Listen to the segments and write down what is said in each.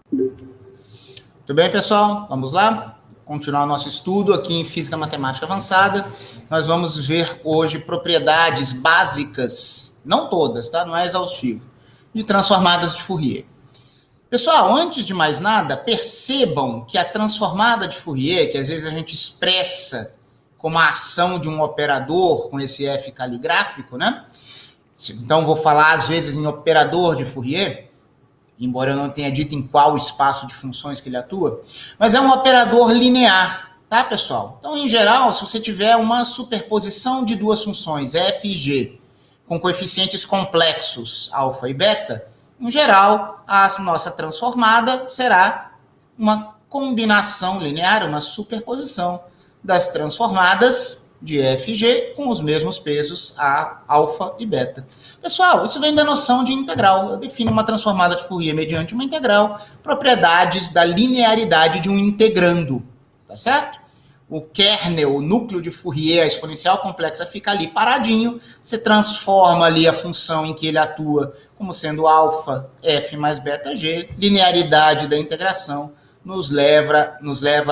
Tudo bem, pessoal? Vamos lá? Continuar o nosso estudo aqui em Física Matemática Avançada. Nós vamos ver hoje propriedades básicas, não todas, tá? Não é exaustivo, de transformadas de Fourier. Pessoal, antes de mais nada, percebam que a transformada de Fourier, que às vezes a gente expressa como a ação de um operador com esse F caligráfico, né? Então, vou falar às vezes em operador de Fourier, embora eu não tenha dito em qual espaço de funções que ele atua, mas é um operador linear, tá, pessoal? Então, em geral, se você tiver uma superposição de duas funções, f e g, com coeficientes complexos, alfa e beta, em geral, a nossa transformada será uma combinação linear, uma superposição das transformadas de f e g com os mesmos pesos, a, alfa e beta. Pessoal, isso vem da noção de integral. Eu defino uma transformada de Fourier mediante uma integral, propriedades da linearidade de um integrando, tá certo? O kernel, o núcleo de Fourier, a exponencial complexa, fica ali paradinho, você transforma ali a função em que ele atua como sendo alfa, f mais beta, g, linearidade da integração, nos leva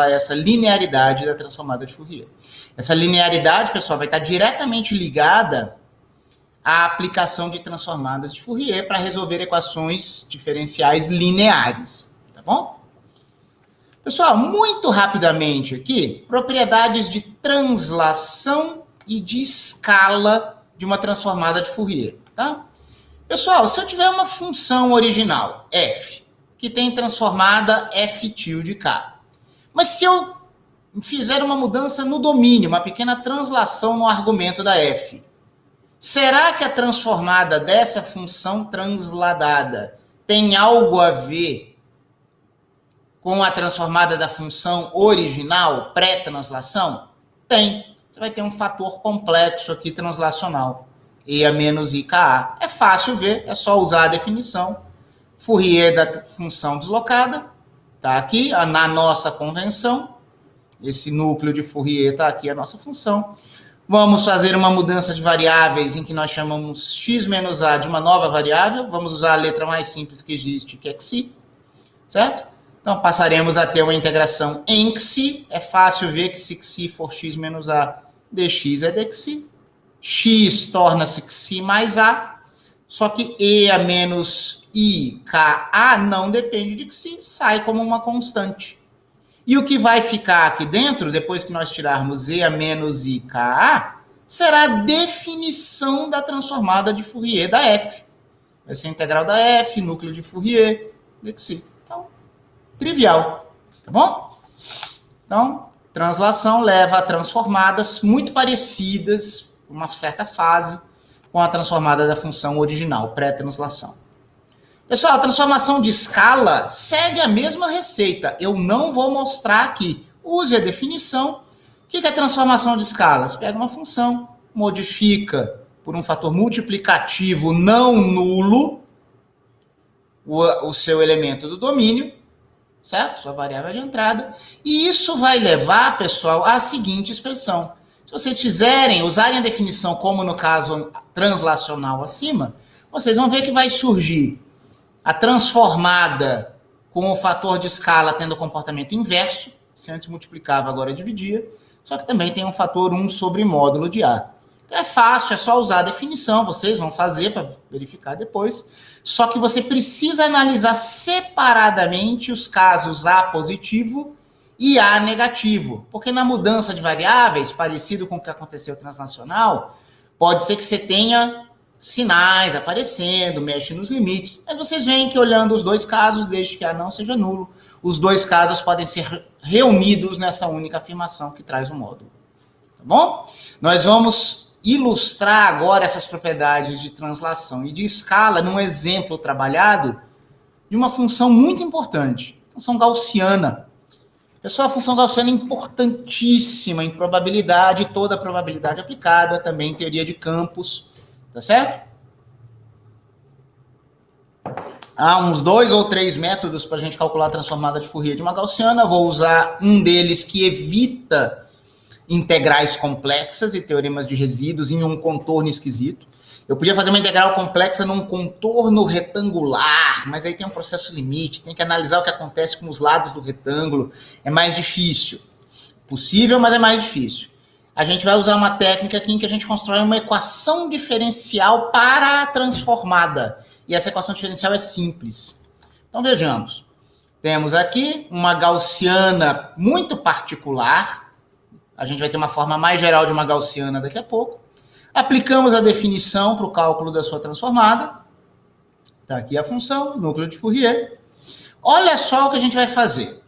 a essa linearidade da transformada de Fourier. Essa linearidade, pessoal, vai estar diretamente ligada à aplicação de transformadas de Fourier para resolver equações diferenciais lineares, tá bom? Pessoal, muito rapidamente aqui, propriedades de translação e de escala de uma transformada de Fourier, tá? Pessoal, se eu tiver uma função original, f, que tem transformada f tilde k, mas se eu fizer uma mudança no domínio, uma pequena translação no argumento da f, será que a transformada dessa função transladada tem algo a ver com a transformada da função original, pré-translação? Tem. Você vai ter um fator complexo aqui translacional, e a menos IKA. É fácil ver, é só usar a definição. Fourier da função deslocada, está aqui, na nossa convenção. Esse núcleo de Fourier está aqui, a nossa função. Vamos fazer uma mudança de variáveis em que nós chamamos x menos a de uma nova variável. Vamos usar a letra mais simples que existe, que é xi, certo? Então, passaremos a ter uma integração em xi. É fácil ver que se xi for x menos a, dx é dxi. X torna-se xi mais a, só que e a menos i, k, a não depende de xi, sai como uma constante. E o que vai ficar aqui dentro, depois que nós tirarmos e a menos i, k, a, será a definição da transformada de Fourier da f. Vai ser a integral da f, núcleo de Fourier, dxi. Então, trivial, tá bom? Então, translação leva a transformadas muito parecidas, uma certa fase, com a transformada da função original, pré-translação. Pessoal, a transformação de escala segue a mesma receita. Eu não vou mostrar aqui. Use a definição. O que é transformação de escala? Você pega uma função, modifica por um fator multiplicativo não nulo o seu elemento do domínio, certo? Sua variável de entrada. E isso vai levar, pessoal, à seguinte expressão. Se vocês usarem a definição como no caso translacional acima, vocês vão ver que vai surgir a transformada com o fator de escala tendo comportamento inverso, se antes multiplicava, agora dividia, só que também tem um fator 1 sobre módulo de A. Então é fácil, é só usar a definição, vocês vão fazer para verificar depois, só que você precisa analisar separadamente os casos A positivo e A negativo, porque na mudança de variáveis, parecido com o que aconteceu translacional, pode ser que você tenha sinais aparecendo, mexe nos limites, mas vocês veem que olhando os dois casos, desde que A não seja nulo, os dois casos podem ser reunidos nessa única afirmação que traz o módulo. Tá bom? Nós vamos ilustrar agora essas propriedades de translação e de escala num exemplo trabalhado de uma função muito importante, função gaussiana. Pessoal, a função gaussiana é importantíssima em probabilidade, toda a probabilidade aplicada, também em teoria de campos, tá certo? Há uns 2 ou 3 métodos para a gente calcular a transformada de Fourier de uma gaussiana. Vou usar um deles que evita integrais complexas e teoremas de resíduos em um contorno esquisito. Eu podia fazer uma integral complexa num contorno retangular, mas aí tem um processo limite, tem que analisar o que acontece com os lados do retângulo, é mais difícil. Possível, mas é mais difícil. A gente vai usar uma técnica aqui em que a gente constrói uma equação diferencial para a transformada. E essa equação diferencial é simples. Então vejamos. Temos aqui uma gaussiana muito particular. A gente vai ter uma forma mais geral de uma gaussiana daqui a pouco. Aplicamos a definição para o cálculo da sua transformada. Está aqui a função, núcleo de Fourier. Olha só o que a gente vai fazer.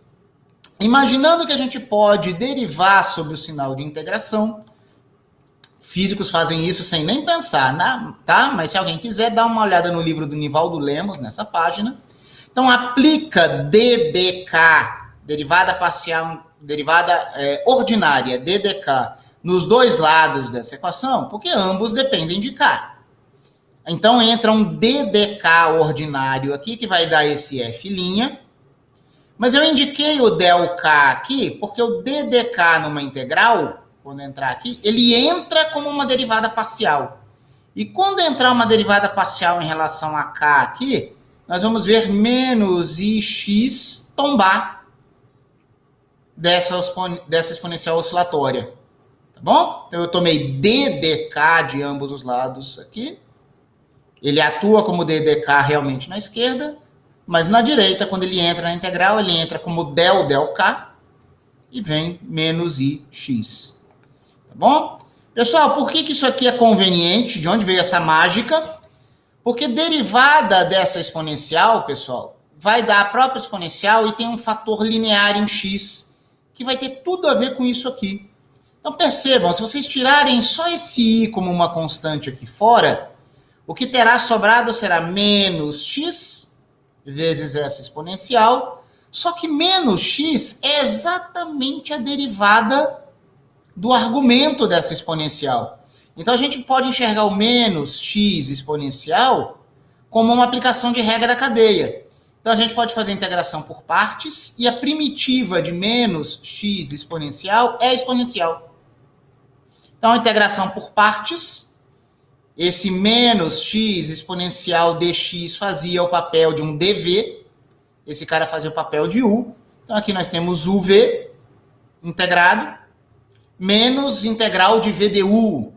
Imaginando que a gente pode derivar sobre o sinal de integração, físicos fazem isso sem nem pensar, tá? Mas se alguém quiser, dá uma olhada no livro do Nivaldo Lemos, nessa página. Então, aplica DDK, derivada parcial, derivada ordinária, DDK, nos dois lados dessa equação, porque ambos dependem de K. Então, entra um DDK ordinário aqui, que vai dar esse F'. Mas eu indiquei o del K aqui, porque o DDK numa integral, quando entrar aqui, ele entra como uma derivada parcial. E quando entrar uma derivada parcial em relação a K aqui, nós vamos ver menos Ix tombar dessa exponencial oscilatória. Tá bom? Então, eu tomei DDK de ambos os lados aqui. Ele atua como DDK realmente na esquerda, mas na direita, quando ele entra na integral, ele entra como del K e vem menos Ix. Tá bom? Pessoal, por que isso aqui é conveniente? De onde veio essa mágica? Porque derivada dessa exponencial, pessoal, vai dar a própria exponencial e tem um fator linear em x, que vai ter tudo a ver com isso aqui. Então percebam, se vocês tirarem só esse i como uma constante aqui fora, o que terá sobrado será menos x vezes essa exponencial, só que menos x é exatamente a derivada do argumento dessa exponencial. Então a gente pode enxergar o menos x exponencial como uma aplicação de regra da cadeia. Então a gente pode fazer a integração por partes e a primitiva de menos x exponencial é exponencial. Então a integração por partes, esse menos x exponencial dx fazia o papel de um dv, esse cara fazia o papel de u. Então aqui nós temos uv integrado, menos integral de v du,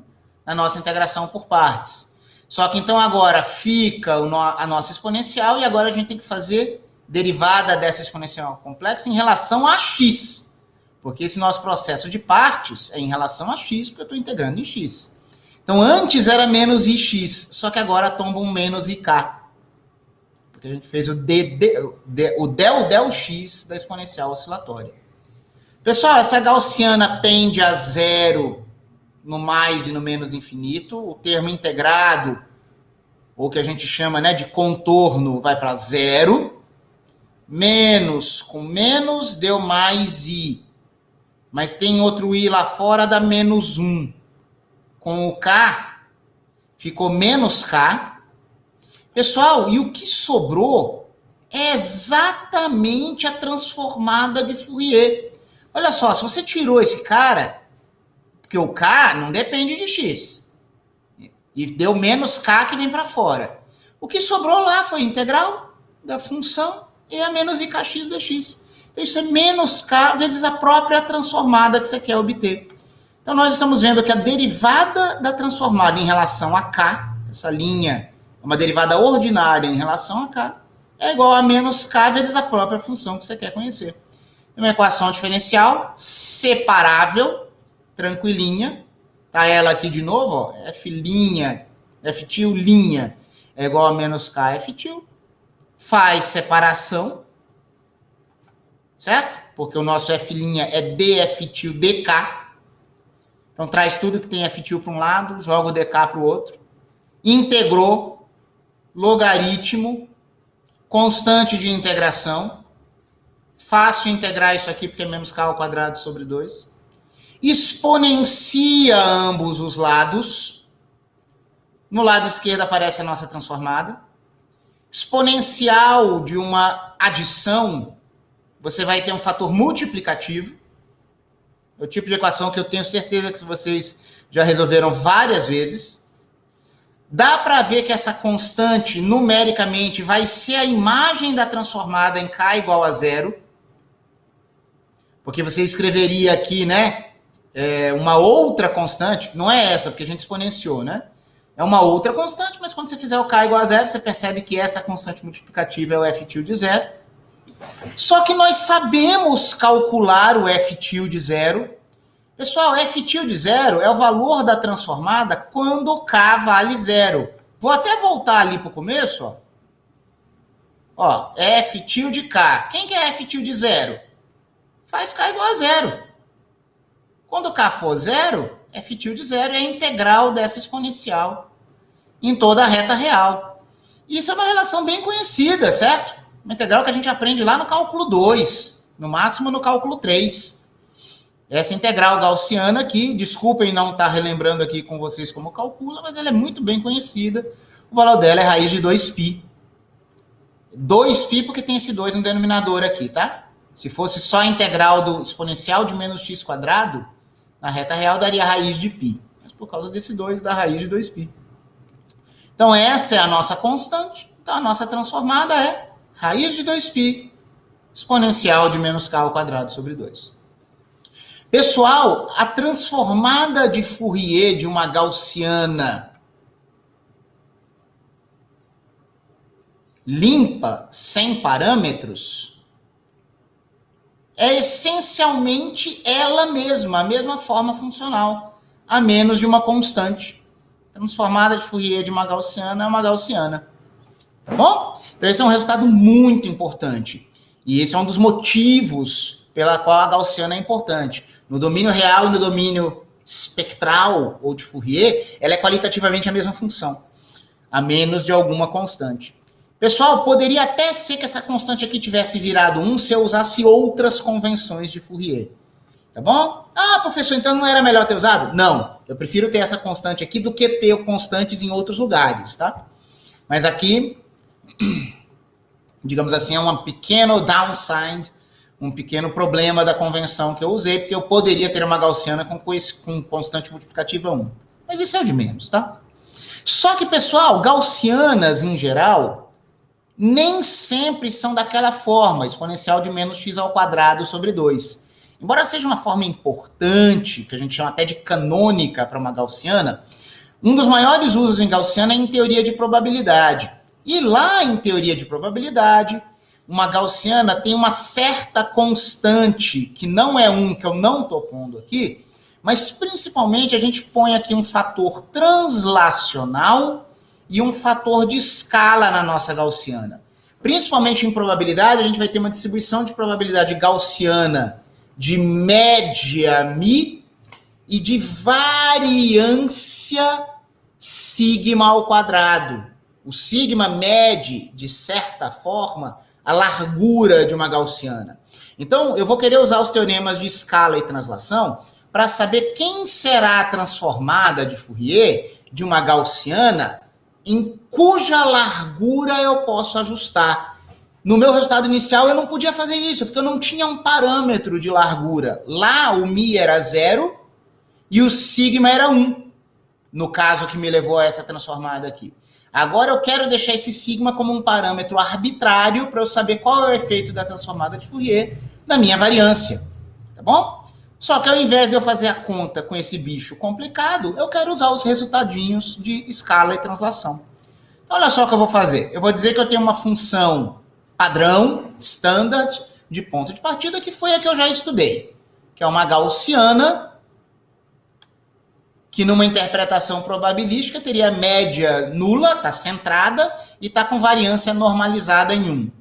na nossa integração por partes. Só que então agora fica a nossa exponencial e agora a gente tem que fazer derivada dessa exponencial complexa em relação a x. Porque esse nosso processo de partes é em relação a x, porque eu estou integrando em x. Então antes era menos ix, só que agora tomba um menos ik. Porque a gente fez o del x da exponencial oscilatória. Pessoal, essa gaussiana tende a zero no mais e no menos infinito. O termo integrado, ou que a gente chama de contorno, vai para zero. Menos com menos deu mais i. Mas tem outro i lá fora, dá menos 1. Com o k, ficou menos k. Pessoal, e o que sobrou é exatamente a transformada de Fourier. Olha só, se você tirou esse cara, porque o k não depende de x, e deu menos k que vem para fora. O que sobrou lá foi a integral da função e a menos ikx dx. Então isso é menos k vezes a própria transformada que você quer obter. Então nós estamos vendo que a derivada da transformada em relação a k, essa linha, uma derivada ordinária em relação a k, é igual a menos k vezes a própria função que você quer conhecer. Uma equação diferencial separável, tranquilinha. Tá ela aqui de novo, ó, f tilde é igual a menos k f tilde. Faz separação, certo? Porque o nosso f' é df tilde dk. Então traz tudo que tem f tilde para um lado, joga o dk para o outro. Integrou, logaritmo, constante de integração. Fácil integrar isso aqui porque é menos k ao quadrado sobre 2. Exponencia ambos os lados. No lado esquerdo aparece a nossa transformada. Exponencial de uma adição, você vai ter um fator multiplicativo. É o tipo de equação que eu tenho certeza que vocês já resolveram várias vezes. Dá para ver que essa constante, numericamente, vai ser a imagem da transformada em k igual a zero. Porque você escreveria aqui, né, uma outra constante. Não é essa, porque a gente exponenciou, né? É uma outra constante, mas quando você fizer o k igual a zero, você percebe que essa constante multiplicativa é o f tilde zero. Só que nós sabemos calcular o f tilde zero. Pessoal, f tilde zero é o valor da transformada quando k vale zero. Vou até voltar ali para o começo, ó. Ó, f tilde k. Quem que é f tilde zero? Faz k igual a zero. Quando k for zero, f tilde zero é a integral dessa exponencial em toda a reta real. Isso é uma relação bem conhecida, certo? Uma integral que a gente aprende lá no cálculo 2, no máximo no cálculo 3. Essa integral gaussiana aqui, desculpem não estar relembrando aqui com vocês como calcula, mas ela é muito bem conhecida. O valor dela é raiz de 2π. 2π porque tem esse 2 no denominador aqui, tá? Se fosse só a integral do exponencial de menos x quadrado, na reta real daria raiz de π. Mas por causa desse 2 dá raiz de 2π. Então essa é a nossa constante. Então a nossa transformada é raiz de 2π exponencial de menos k ao quadrado sobre 2. Pessoal, a transformada de Fourier de uma gaussiana limpa, sem parâmetros, é essencialmente ela mesma, a mesma forma funcional, a menos de uma constante. Transformada de Fourier de uma gaussiana é uma gaussiana. Tá bom? Então esse é um resultado muito importante. E esse é um dos motivos pela qual a gaussiana é importante. No domínio real e no domínio espectral ou de Fourier, ela é qualitativamente a mesma função, a menos de alguma constante. Pessoal, poderia até ser que essa constante aqui tivesse virado 1 se eu usasse outras convenções de Fourier. Tá bom? Ah, professor, então não era melhor ter usado? Não, eu prefiro ter essa constante aqui do que ter constantes em outros lugares, tá? Mas aqui, digamos assim, é um pequeno downside, um pequeno problema da convenção que eu usei, porque eu poderia ter uma gaussiana com constante multiplicativa 1. Mas isso é o de menos, tá? Só que, pessoal, gaussianas, em geral, nem sempre são daquela forma, exponencial de menos x ao quadrado sobre 2. Embora seja uma forma importante, que a gente chama até de canônica para uma gaussiana, um dos maiores usos em gaussiana é em teoria de probabilidade. E lá em teoria de probabilidade, uma gaussiana tem uma certa constante, que não é 1, que eu não estou pondo aqui, mas principalmente a gente põe aqui um fator translacional e um fator de escala na nossa gaussiana. Principalmente em probabilidade, a gente vai ter uma distribuição de probabilidade gaussiana de média μ e de variância sigma ao quadrado. O sigma mede, de certa forma, a largura de uma gaussiana. Então, eu vou querer usar os teoremas de escala e translação para saber quem será a transformada de Fourier de uma gaussiana em cuja largura eu posso ajustar. No meu resultado inicial, eu não podia fazer isso, porque eu não tinha um parâmetro de largura. Lá, o μ era 0 e o sigma era 1, no caso que me levou a essa transformada aqui. Agora eu quero deixar esse sigma como um parâmetro arbitrário para eu saber qual é o efeito da transformada de Fourier na minha variância, tá bom? Só que ao invés de eu fazer a conta com esse bicho complicado, eu quero usar os resultadinhos de escala e translação. Então olha só o que eu vou fazer. Eu vou dizer que eu tenho uma função padrão, standard, de ponto de partida, que foi a que eu já estudei, que é uma gaussiana que numa interpretação probabilística teria média nula, está centrada, e está com variância normalizada em 1.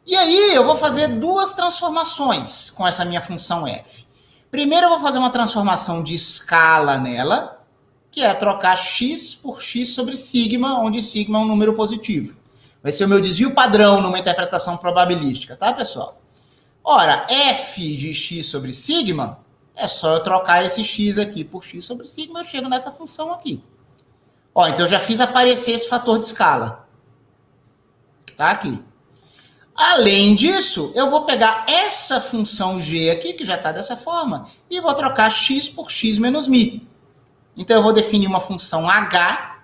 E aí eu vou fazer duas transformações com essa minha função f. Primeiro eu vou fazer uma transformação de escala nela, que é trocar x por x sobre sigma, onde sigma é um número positivo. Vai ser o meu desvio padrão numa interpretação probabilística, tá, pessoal? Ora, f de x sobre sigma, é só eu trocar esse x aqui por x sobre sigma, eu chego nessa função aqui. Ó, então eu já fiz aparecer esse fator de escala. Tá aqui. Além disso, eu vou pegar essa função g aqui, que já está dessa forma, e vou trocar x por x menos μ. Então eu vou definir uma função h,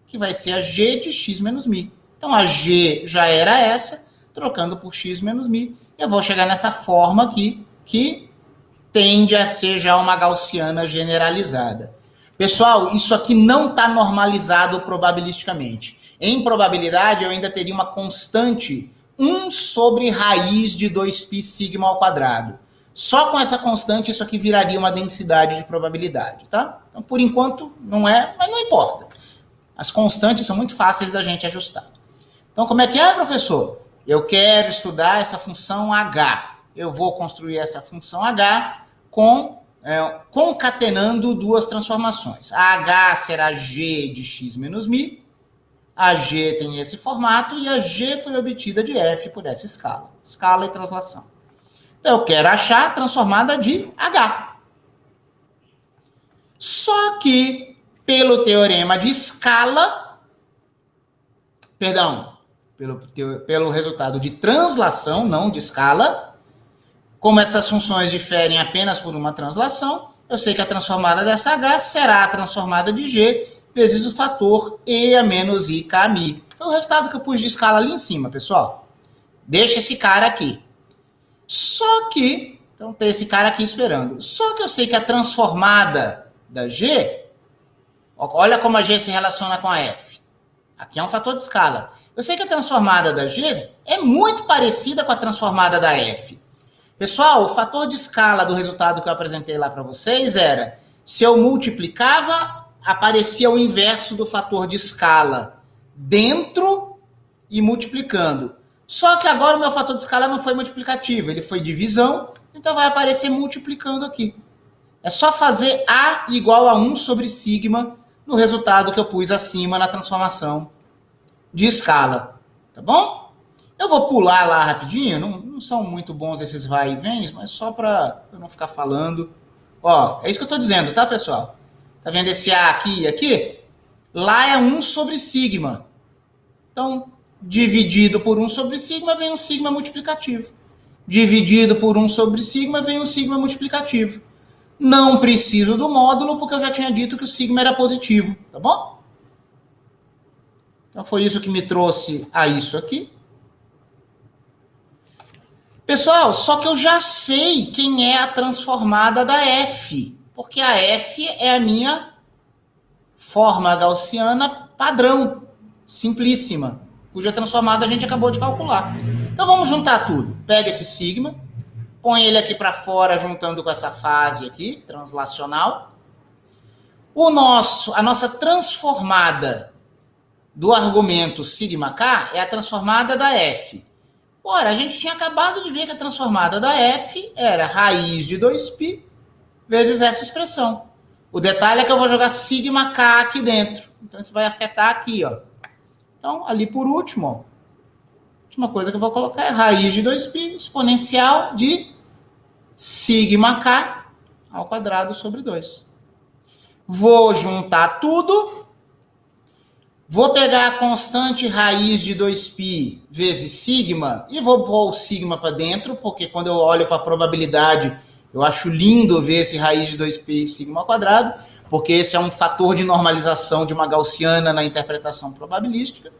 que vai ser a G de x menos μ. Então, a G já era essa, trocando por x menos μ, eu vou chegar nessa forma aqui, que tende a ser já uma gaussiana generalizada. Pessoal, isso aqui não está normalizado probabilisticamente. Em probabilidade, eu ainda teria uma constante 1 sobre raiz de 2π sigma ao quadrado. Só com essa constante, isso aqui viraria uma densidade de probabilidade, tá? Então, por enquanto, não é, mas não importa. As constantes são muito fáceis da gente ajustar. Então, como é que é, professor? Eu quero estudar essa função h. Eu vou construir essa função h concatenando duas transformações. A h será g de x menos μ. A g tem esse formato e a g foi obtida de f por essa escala. Escala e translação. Então, eu quero achar a transformada de h. Só que, pelo teorema de escala, pelo resultado de translação, não de escala, como essas funções diferem apenas por uma translação, eu sei que a transformada dessa h será a transformada de g vezes o fator e a menos i k μ. Foi o resultado que eu pus de escala ali em cima, pessoal. Deixa esse cara aqui. Só que, então tem esse cara aqui esperando. Só que eu sei que a transformada da g, olha como a g se relaciona com a f. Aqui é um fator de escala. Eu sei que a transformada da g é muito parecida com a transformada da f. Pessoal, o fator de escala do resultado que eu apresentei lá para vocês era, se eu multiplicava, aparecia o inverso do fator de escala dentro e multiplicando. Só que agora o meu fator de escala não foi multiplicativo, ele foi divisão, então vai aparecer multiplicando aqui. É só fazer A igual a 1 sobre sigma no resultado que eu pus acima na transformação de escala. Tá bom? Eu vou pular lá rapidinho, não são muito bons esses vai e vens, mas só para eu não ficar falando. Ó, é isso que eu estou dizendo, tá, pessoal? Tá vendo esse A aqui e aqui? Lá é 1 sobre sigma. Então, dividido por 1 sobre sigma, vem um sigma multiplicativo. Dividido por 1 sobre sigma, vem um sigma multiplicativo. Não preciso do módulo, porque eu já tinha dito que o sigma era positivo, tá bom? Então, foi isso que me trouxe a isso aqui. Pessoal, só que eu já sei quem é a transformada da f, porque a f é a minha forma gaussiana padrão, simplíssima, cuja transformada a gente acabou de calcular. Então, vamos juntar tudo. Pega esse sigma, põe ele aqui para fora, juntando com essa fase aqui, translacional. A nossa transformada do argumento sigma k é a transformada da f. Ora, a gente tinha acabado de ver que a transformada da f era raiz de 2π vezes essa expressão. O detalhe é que eu vou jogar sigma k aqui dentro. Então, isso vai afetar aqui, ó. Então, ali por último, ó, a última coisa que eu vou colocar é raiz de 2π exponencial de sigma k ao quadrado sobre 2. Vou juntar tudo. Vou pegar a constante raiz de 2π vezes sigma e vou pôr o sigma para dentro, porque quando eu olho para a probabilidade, eu acho lindo ver esse raiz de 2π sigma ao quadrado, porque esse é um fator de normalização de uma gaussiana na interpretação probabilística.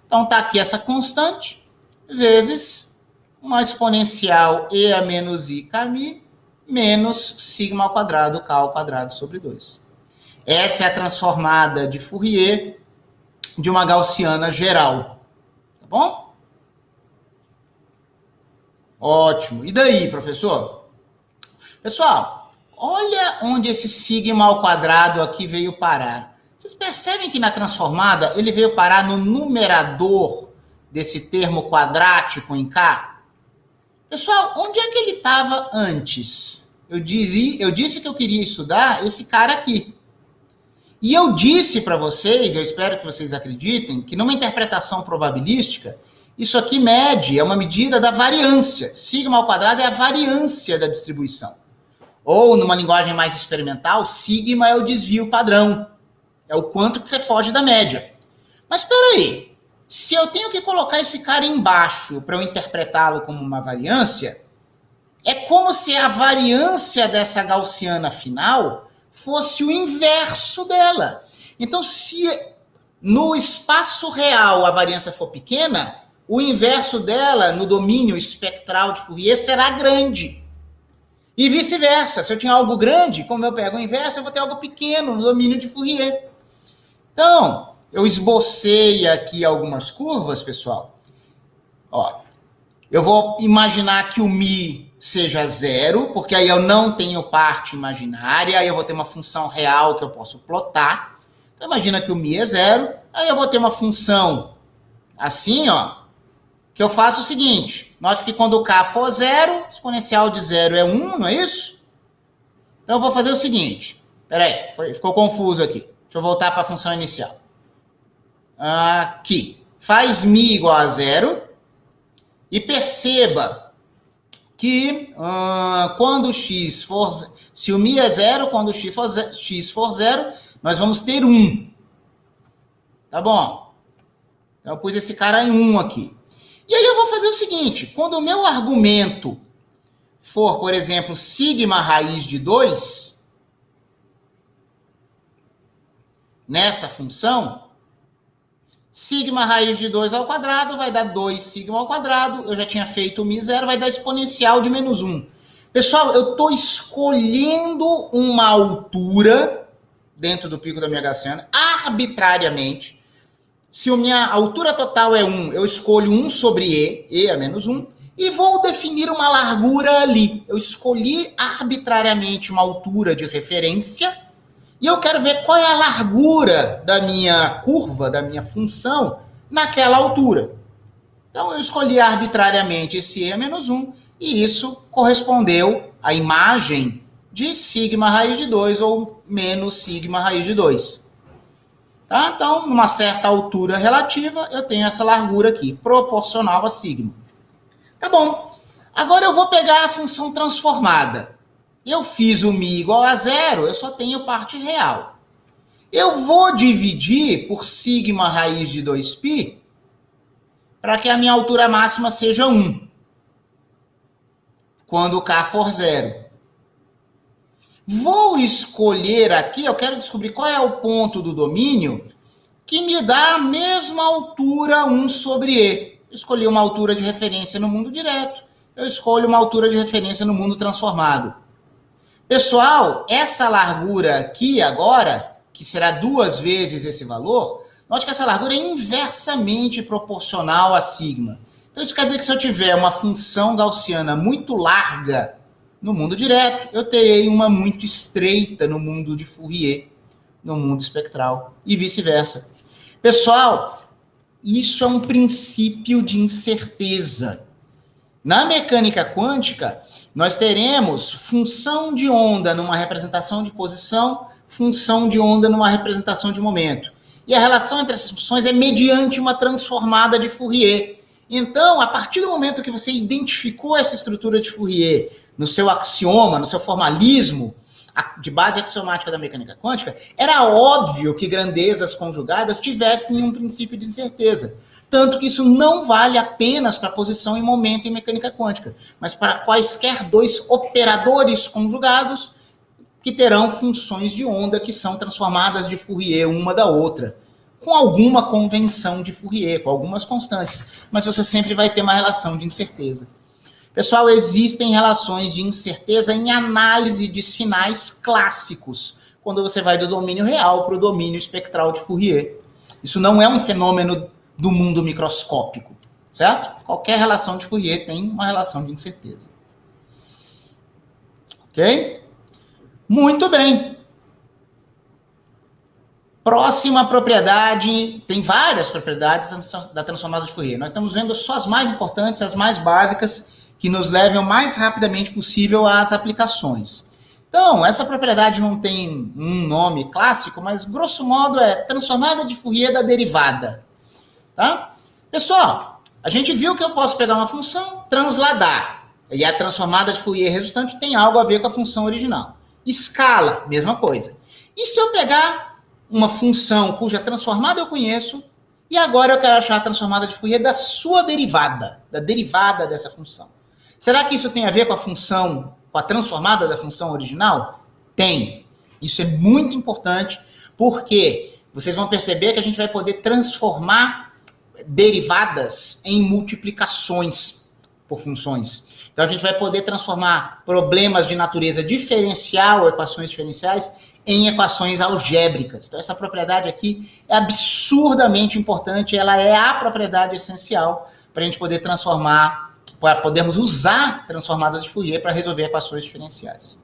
Então, está aqui essa constante, vezes uma exponencial e a menos i k μ, menos sigma ao quadrado k ao quadrado sobre 2. Essa é a transformada de Fourier de uma gaussiana geral. Tá bom? Ótimo. E daí, professor? Pessoal, olha onde esse sigma ao quadrado aqui veio parar. Vocês percebem que na transformada ele veio parar no numerador desse termo quadrático em K? Pessoal, onde é que ele estava antes? Eu disse que eu queria estudar esse cara aqui. E eu disse para vocês, eu espero que vocês acreditem, que numa interpretação probabilística, isso aqui mede, é uma medida da variância. Sigma ao quadrado é a variância da distribuição. Ou, numa linguagem mais experimental, sigma é o desvio padrão. É o quanto que você foge da média. Mas espera aí, se eu tenho que colocar esse cara embaixo para eu interpretá-lo como uma variância, é como se a variância dessa gaussiana final fosse o inverso dela. Então, se no espaço real a variância for pequena, o inverso dela no domínio espectral de Fourier será grande. E vice-versa. Se eu tinha algo grande, como eu pego o inverso, eu vou ter algo pequeno no domínio de Fourier. Então, eu esbocei aqui algumas curvas, pessoal. Ó, eu vou imaginar que o μ seja zero, porque aí eu não tenho parte imaginária, aí eu vou ter uma função real que eu posso plotar. Então, imagina que o μ é zero, aí eu vou ter uma função assim, ó, que eu faço o seguinte. Note que quando o k for zero, exponencial de zero é 1, não é isso? Então, eu vou fazer o seguinte. Peraí, ficou confuso aqui. Deixa eu voltar para a função inicial. Aqui. Faz μ igual a zero. E perceba que quando x for... Se o μ é zero, quando x for zero, nós vamos ter 1. Tá bom? Então, eu pus esse cara em 1 aqui. E aí eu vou fazer o seguinte. Quando o meu argumento for, por exemplo, sigma raiz de 2, nessa função, sigma raiz de 2 ao quadrado vai dar 2 sigma ao quadrado. Eu já tinha feito o μ zero, vai dar exponencial de menos 1. Pessoal, eu estou escolhendo uma altura dentro do pico da minha Gaussiana, arbitrariamente. Se a minha altura total é 1, eu escolho 1 sobre E é menos 1, e vou definir uma largura ali. Eu escolhi arbitrariamente uma altura de referência, e eu quero ver qual é a largura da minha curva, da minha função, naquela altura. Então, eu escolhi arbitrariamente esse E é menos 1, e isso correspondeu à imagem de sigma raiz de 2, ou menos sigma raiz de 2. Tá? Então, numa certa altura relativa, eu tenho essa largura aqui, proporcional a sigma. Tá bom. Agora eu vou pegar a função transformada. Eu fiz o μ igual a zero, eu só tenho parte real. Eu vou dividir por sigma raiz de 2π para que a minha altura máxima seja 1. Quando k for zero. Vou escolher aqui, eu quero descobrir qual é o ponto do domínio que me dá a mesma altura 1 sobre E. Eu escolhi uma altura de referência no mundo direto, eu escolho uma altura de referência no mundo transformado. Pessoal, essa largura aqui agora, que será 2 vezes esse valor, note que essa largura é inversamente proporcional a sigma. Então isso quer dizer que se eu tiver uma função gaussiana muito larga no mundo direto, eu terei uma muito estreita no mundo de Fourier, no mundo espectral, e vice-versa. Pessoal, isso é um princípio de incerteza. Na mecânica quântica, nós teremos função de onda numa representação de posição, função de onda numa representação de momento. E a relação entre essas funções é mediante uma transformada de Fourier. Então, a partir do momento que você identificou essa estrutura de Fourier no seu axioma, no seu formalismo de base axiomática da mecânica quântica, era óbvio que grandezas conjugadas tivessem um princípio de incerteza. Tanto que isso não vale apenas para posição e momento em mecânica quântica, mas para quaisquer dois operadores conjugados que terão funções de onda que são transformadas de Fourier uma da outra, com alguma convenção de Fourier, com algumas constantes, mas você sempre vai ter uma relação de incerteza. Pessoal, existem relações de incerteza em análise de sinais clássicos, quando você vai do domínio real para o domínio espectral de Fourier. Isso não é um fenômeno do mundo microscópico, certo? Qualquer relação de Fourier tem uma relação de incerteza. Ok? Muito bem. Próxima propriedade, tem várias propriedades da transformada de Fourier. Nós estamos vendo só as mais importantes, as mais básicas, que nos levem o mais rapidamente possível às aplicações. Então, essa propriedade não tem um nome clássico, mas grosso modo é transformada de Fourier da derivada. Tá? Pessoal, a gente viu que eu posso pegar uma função, transladar. E a transformada de Fourier resultante tem algo a ver com a função original. Escala, mesma coisa. E se eu pegar uma função cuja transformada eu conheço, e agora eu quero achar a transformada de Fourier da sua derivada, da derivada dessa função. Será que isso tem a ver com a função, com a transformada da função original? Tem. Isso é muito importante, porque vocês vão perceber que a gente vai poder transformar derivadas em multiplicações por funções. Então, a gente vai poder transformar problemas de natureza diferencial, equações diferenciais, em equações algébricas. Então, essa propriedade aqui é absurdamente importante, ela é a propriedade essencial para a gente poder transformar, para podermos usar transformadas de Fourier para resolver equações diferenciais.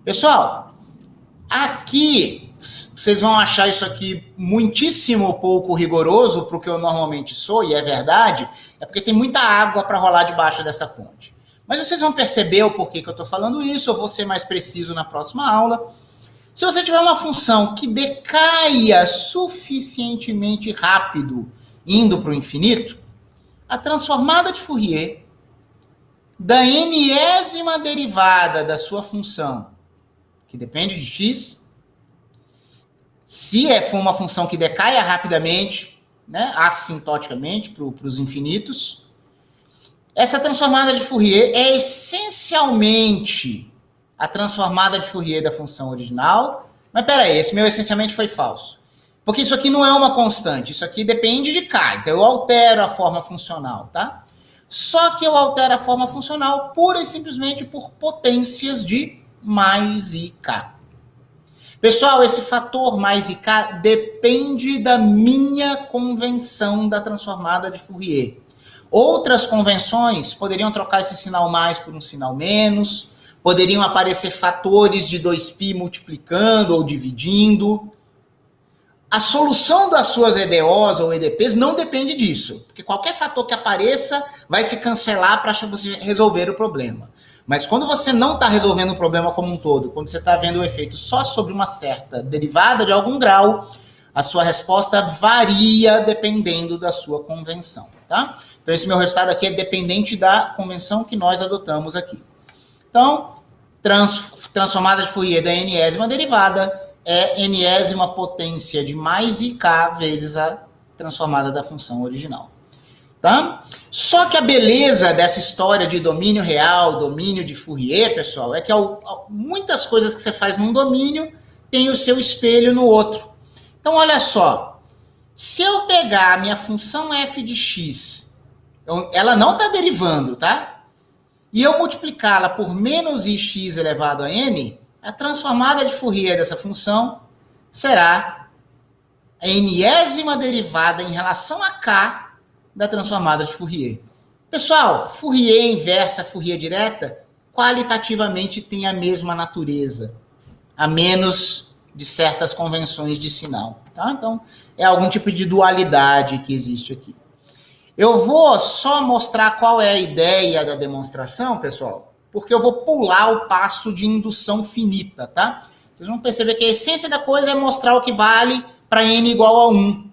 Pessoal, aqui vocês vão achar isso aqui muitíssimo pouco rigoroso para o que eu normalmente sou, e é verdade, é porque tem muita água para rolar debaixo dessa ponte. Mas vocês vão perceber o porquê que eu estou falando isso, eu vou ser mais preciso na próxima aula. Se você tiver uma função que decaia suficientemente rápido, indo para o infinito, a transformada de Fourier da n-ésima derivada da sua função, que depende de x, se for uma função que decaia rapidamente, né, assintoticamente para os infinitos, essa transformada de Fourier é essencialmente a transformada de Fourier da função original. Mas peraí, esse meu essencialmente foi falso. Porque isso aqui não é uma constante, isso aqui depende de k. Então eu altero a forma funcional, tá? Só que eu altero a forma funcional pura e simplesmente por potências de mais ik. Pessoal, esse fator mais ik depende da minha convenção da transformada de Fourier. Outras convenções poderiam trocar esse sinal mais por um sinal menos, poderiam aparecer fatores de 2π multiplicando ou dividindo. A solução das suas EDOs ou EDPs não depende disso, porque qualquer fator que apareça vai se cancelar para você resolver o problema. Mas quando você não está resolvendo o problema como um todo, quando você está vendo o efeito só sobre uma certa derivada de algum grau, a sua resposta varia dependendo da sua convenção, tá? Então, esse meu resultado aqui é dependente da convenção que nós adotamos aqui. Então, transformada de Fourier da n-ésima derivada é n-ésima potência de mais ik vezes a transformada da função original. Tá? Só que a beleza dessa história de domínio real, domínio de Fourier, pessoal, é que muitas coisas que você faz num domínio tem o seu espelho no outro. Então, olha só. Se eu pegar a minha função f de x, ela não está derivando, tá? E eu multiplicá-la por menos ix elevado a n, a transformada de Fourier dessa função será a n-ésima derivada em relação a k da transformada de Fourier. Pessoal, Fourier inversa, Fourier direta, qualitativamente tem a mesma natureza, a menos de certas convenções de sinal. Tá? Então, é algum tipo de dualidade que existe aqui. Eu vou só mostrar qual é a ideia da demonstração, pessoal, porque eu vou pular o passo de indução finita, tá? Vocês vão perceber que a essência da coisa é mostrar o que vale para n igual a 1.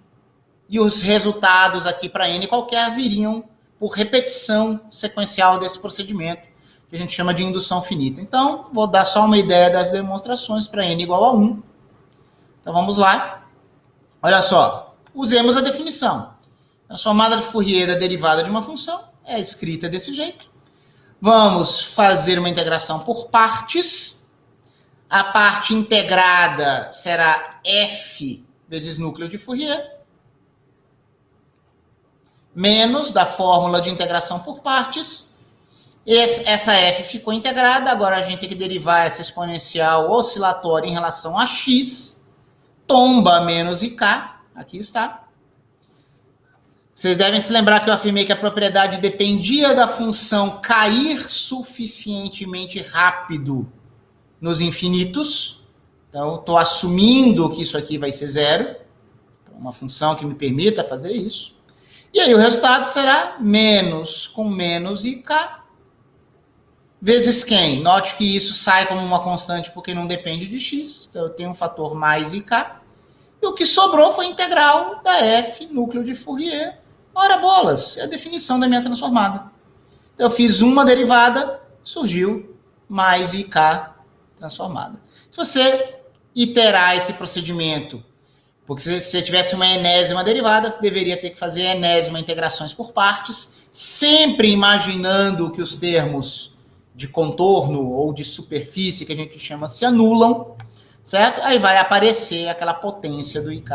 E os resultados aqui para n qualquer viriam por repetição sequencial desse procedimento, que a gente chama de indução finita. Então, vou dar só uma ideia das demonstrações para n igual a 1. Então, vamos lá. Olha só, usemos a definição. Transformada de Fourier da derivada de uma função é escrita desse jeito. Vamos fazer uma integração por partes. A parte integrada será f vezes núcleo de Fourier, menos da fórmula de integração por partes. Essa f ficou integrada, agora a gente tem que derivar essa exponencial oscilatória em relação a x, tomba menos ik, aqui está. Vocês devem se lembrar que eu afirmei que a propriedade dependia da função cair suficientemente rápido nos infinitos. Então, eu estou assumindo que isso aqui vai ser zero, uma função que me permita fazer isso. E aí o resultado será menos com menos ik, vezes quem? Note que isso sai como uma constante porque não depende de x. Então, eu tenho um fator mais ik. E o que sobrou foi a integral da f, núcleo de Fourier. Ora bolas, é a definição da minha transformada. Então, eu fiz uma derivada, surgiu mais ik transformada. Se você iterar esse procedimento, porque se você tivesse uma enésima derivada, você deveria ter que fazer enésima integrações por partes, sempre imaginando que os termos de contorno ou de superfície, que a gente chama, se anulam. certo? Aí vai aparecer aquela potência do IK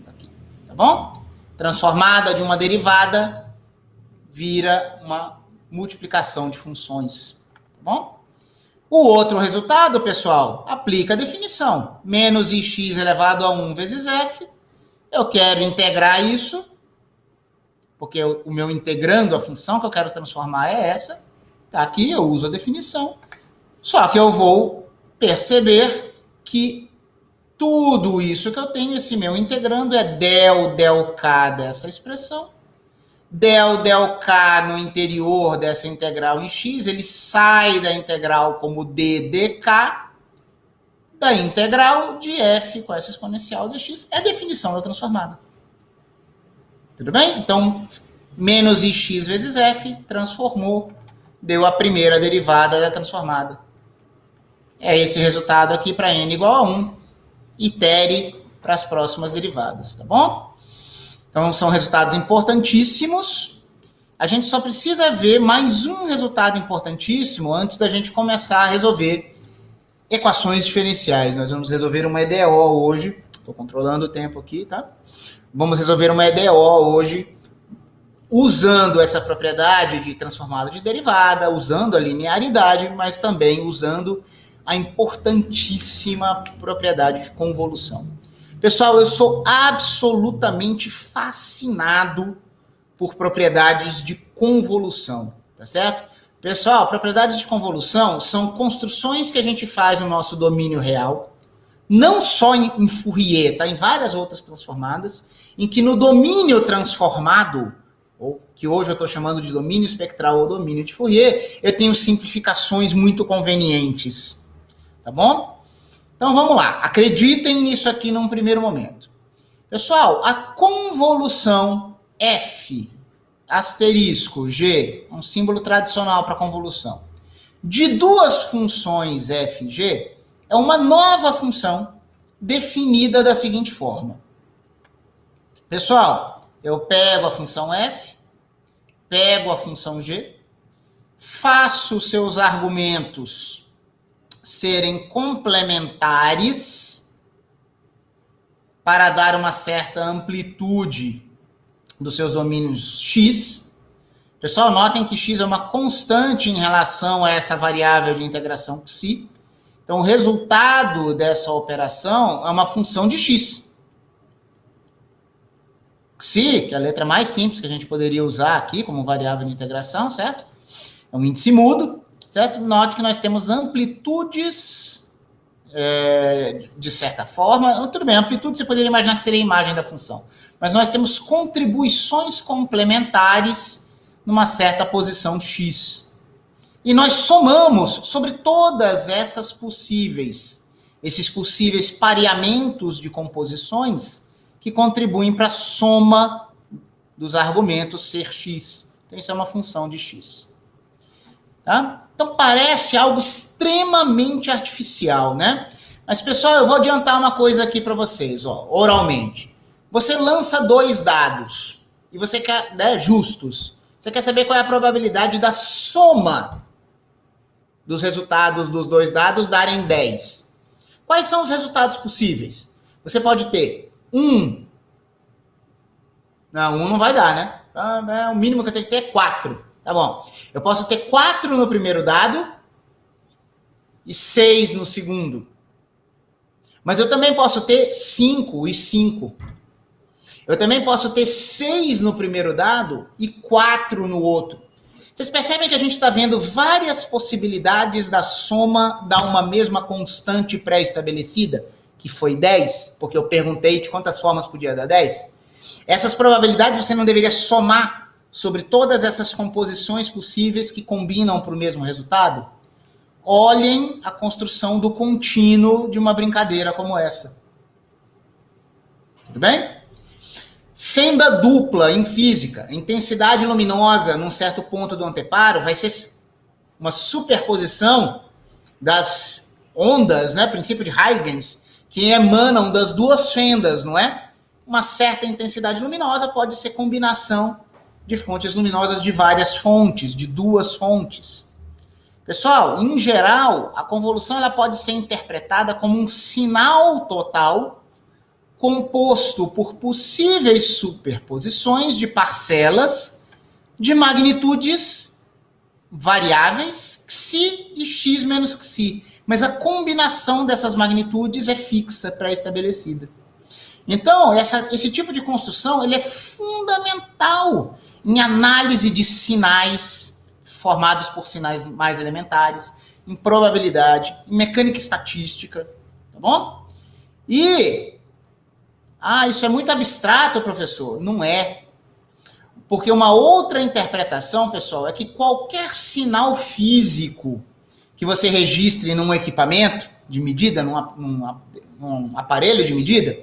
aqui, tá bom? Transformada de uma derivada vira uma multiplicação de funções, tá bom? O outro resultado, pessoal, aplica a definição. Menos ix elevado a 1 vezes f. Eu quero integrar isso, porque o meu integrando, a função que eu quero transformar é essa. Tá aqui, eu uso a definição. Só que eu vou perceber que tudo isso que eu tenho, esse meu integrando, é del k dessa expressão. Del k no interior dessa integral em x, ele sai da integral como d dk, da integral de f com essa exponencial dx, é a definição da transformada. Tudo bem? Então, menos ix vezes f, transformou, deu a primeira derivada da transformada. É esse resultado aqui para n igual a 1, itere para as próximas derivadas, tá bom? Então, são resultados importantíssimos. A gente só precisa ver mais um resultado importantíssimo antes da gente começar a resolver equações diferenciais. Nós vamos resolver uma EDO hoje. Estou controlando o tempo aqui, tá? Vamos resolver uma EDO hoje usando essa propriedade de transformada de derivada, usando a linearidade, mas também usando a importantíssima propriedade de convolução. Pessoal, eu sou absolutamente fascinado por propriedades de convolução, tá certo? Pessoal, propriedades de convolução são construções que a gente faz no nosso domínio real, não só em Fourier, tá? Em várias outras transformadas, em que no domínio transformado, ou que hoje eu estou chamando de domínio espectral ou domínio de Fourier, eu tenho simplificações muito convenientes, tá bom? Então vamos lá, acreditem nisso aqui num primeiro momento. Pessoal, a convolução f asterisco g, um símbolo tradicional para convolução, de duas funções f e g, é uma nova função definida da seguinte forma. Pessoal, eu pego a função f, pego a função g, faço seus argumentos serem complementares para dar uma certa amplitude dos seus domínios x. Pessoal, notem que x é uma constante em relação a essa variável de integração psi. Então, o resultado dessa operação é uma função de x. Psi, que é a letra mais simples que a gente poderia usar aqui como variável de integração, certo? É um índice mudo, certo? Note que nós temos amplitudes, de certa forma. Tudo bem, amplitude você poderia imaginar que seria a imagem da função. Mas nós temos contribuições complementares numa certa posição x. E nós somamos sobre todas esses possíveis pareamentos de composições que contribuem para a soma dos argumentos ser x. Então, isso é uma função de x. Tá? Então, parece algo extremamente artificial, né? Mas, pessoal, eu vou adiantar uma coisa aqui para vocês, ó, oralmente. Você lança dois dados, e você quer, né, justos. Você quer saber qual é a probabilidade da soma dos resultados dos dois dados darem 10. Quais são os resultados possíveis? Você pode ter 1. Não, 1 não vai dar, né? O mínimo que eu tenho que ter é 4. Tá bom. Eu posso ter 4 no primeiro dado e 6 no segundo. Mas eu também posso ter 5 e 5. Eu também posso ter 6 no primeiro dado e 4 no outro. Vocês percebem que a gente está vendo várias possibilidades da soma dar uma mesma constante pré-estabelecida, que foi 10, porque eu perguntei de quantas formas podia dar 10. Essas probabilidades você não deveria somar sobre todas essas composições possíveis que combinam para o mesmo resultado? Olhem a construção do contínuo de uma brincadeira como essa. Tudo bem? Fenda dupla em física, intensidade luminosa num certo ponto do anteparo vai ser uma superposição das ondas, né, princípio de Huygens, que emanam das duas fendas, não é? Uma certa intensidade luminosa pode ser combinação de fontes luminosas de várias fontes, de duas fontes. Pessoal, em geral, a convolução ela pode ser interpretada como um sinal total composto por possíveis superposições de parcelas de magnitudes variáveis xi e x menos xi. Mas a combinação dessas magnitudes é fixa, pré-estabelecida. Então, esse tipo de construção ele é fundamental em análise de sinais formados por sinais mais elementares, em probabilidade, em mecânica estatística, tá bom? Isso é muito abstrato, professor. Não é. Porque uma outra interpretação, pessoal, é que qualquer sinal físico que você registre num equipamento de medida, num aparelho de medida,